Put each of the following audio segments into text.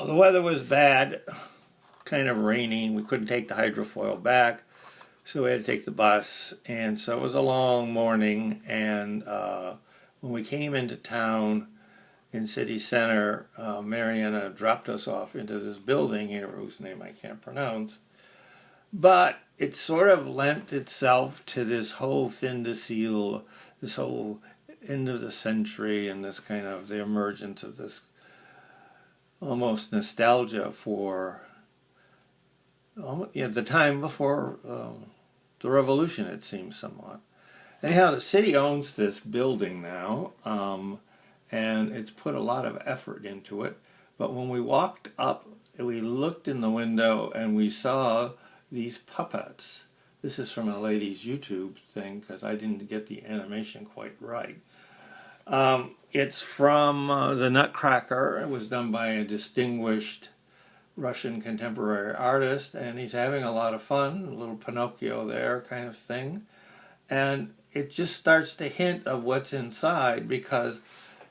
The weather was bad, kind of raining. We couldn't take the hydrofoil back, so we had to take the bus. And so it was a long morning. And when we came into town in city center, Mariana dropped us off into this building here, whose name I can't pronounce. But it sort of lent itself to this whole fin de siècle, this whole end of the century, and this kind of the emergence of this almost nostalgia for the time before the revolution, it seems somewhat. Anyhow, the city owns this building now, and it's put a lot of effort into it. But when we walked up, we looked in the window and we saw these puppets. This is from a lady's YouTube thing because I didn't get the animation quite right. It's from the Nutcracker. It was done by a distinguished Russian contemporary artist, and he's having a lot of fun, a little Pinocchio there kind of thing. And it just starts to hint of what's inside, because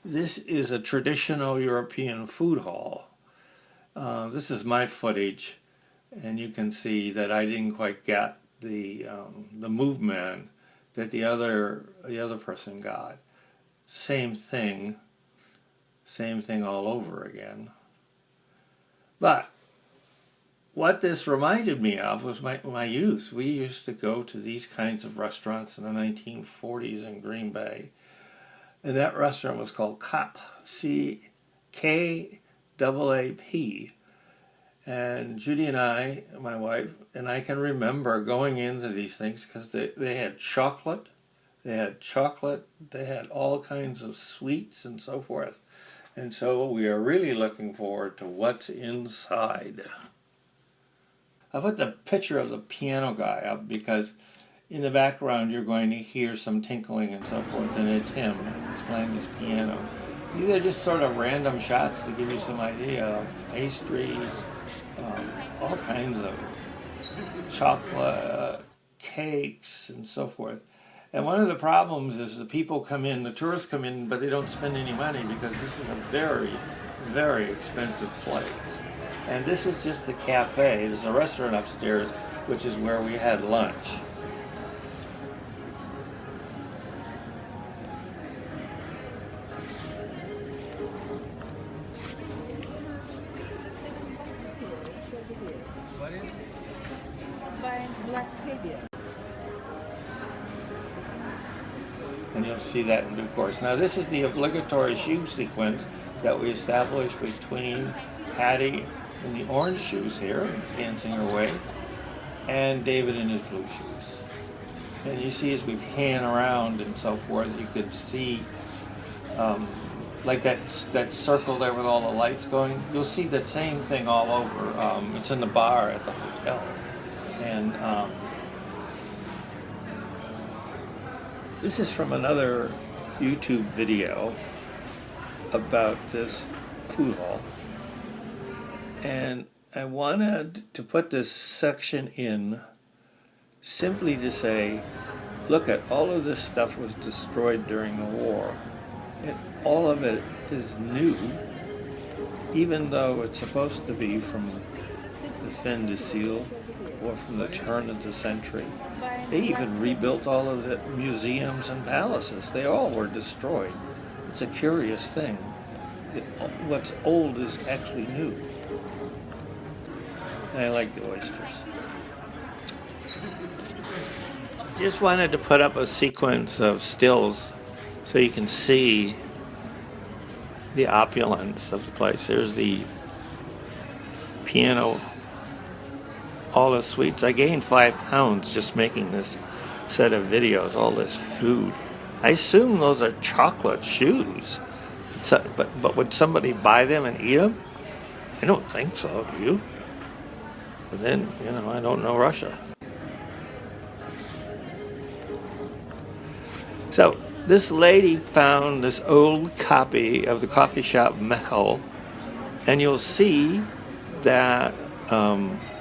this is a traditional European food hall. This is my footage, and you can see that I didn't quite get the movement that the other person got. Same thing all over again. But what this reminded me of was my youth. We used to go to these kinds of restaurants in the 1940s in Green Bay. And that restaurant was called KAAP, C-K-A-A-P. And Judy and I, my wife, and I can remember going into these things because they had chocolate. They had all kinds of sweets and so forth. And so we are really looking forward to what's inside. I put the picture of the piano guy up because in the background you're going to hear some tinkling and so forth, and it's him. He's playing his piano. These are just sort of random shots to give you some idea of pastries, all kinds of chocolate, cakes, and so forth. And one of the problems is the people come in, the tourists come in, but they don't spend any money because this is a very, very expensive place. And this is just the cafe. There's a restaurant upstairs, which is where we had lunch. And you'll see that in due course. Now this is the obligatory shoe sequence that we established between Patty in the orange shoes here, dancing her way, and David in his blue shoes. And you see as we pan around and so forth, you could see like that circle there with all the lights going. You'll see the same thing all over. It's in the bar at the hotel. And this is from another YouTube video about this food hall. And I wanted to put this section in simply to say, look at all of this stuff was destroyed during the war. And all of it is new, even though it's supposed to be from the fin de siècle or from the turn of the century. They even rebuilt all of the museums and palaces. They all were destroyed. It's a curious thing. What's old is actually new. And I like the oysters. Just wanted to put up a sequence of stills so you can see the opulence of the place. There's the piano, all the sweets. I gained 5 pounds just making this set of videos, all this food. I assume those are chocolate shoes. But would somebody buy them and eat them? I don't think so, do you? But then, I don't know Russia. So, this lady found this old copy of the coffee shop Mechel, and you'll see that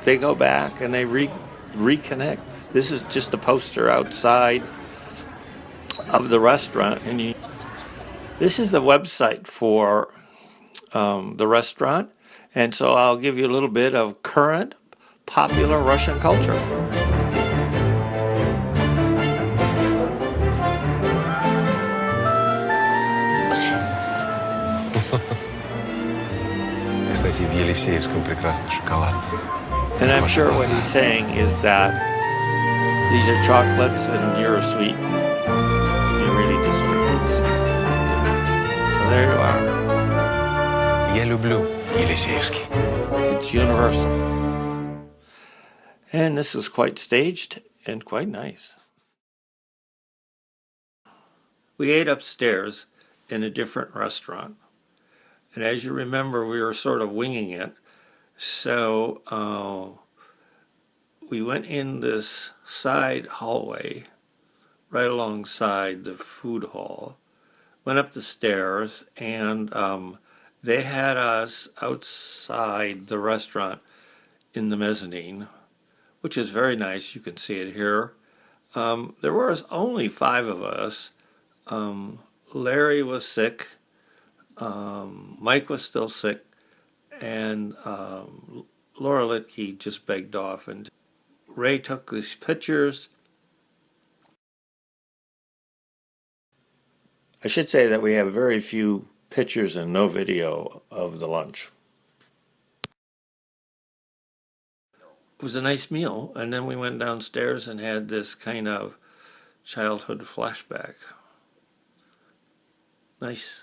they go back and they reconnect. This is just a poster outside of the restaurant, and this is the website for the restaurant, And so I'll give you a little bit of current popular Russian culture. Кстати, в Елисеевском прекрасный шоколад. And I'm sure what he's saying is that these are chocolates and you're sweet. You really deserve these. So there you are. Я люблю Елисеевский. It's universal. And this is quite staged and quite nice. We ate upstairs in a different restaurant. And as you remember, we were sort of winging it. So we went in this side hallway right alongside the food hall, went up the stairs, and they had us outside the restaurant in the mezzanine, which is very nice. You can see it here. There was only 5 of us. Larry was sick. Mike was still sick. And Laura Litke just begged off. And Ray took these pictures. I should say that we have very few pictures and no video of the lunch. It was a nice meal, and then we went downstairs and had this kind of childhood flashback. Nice.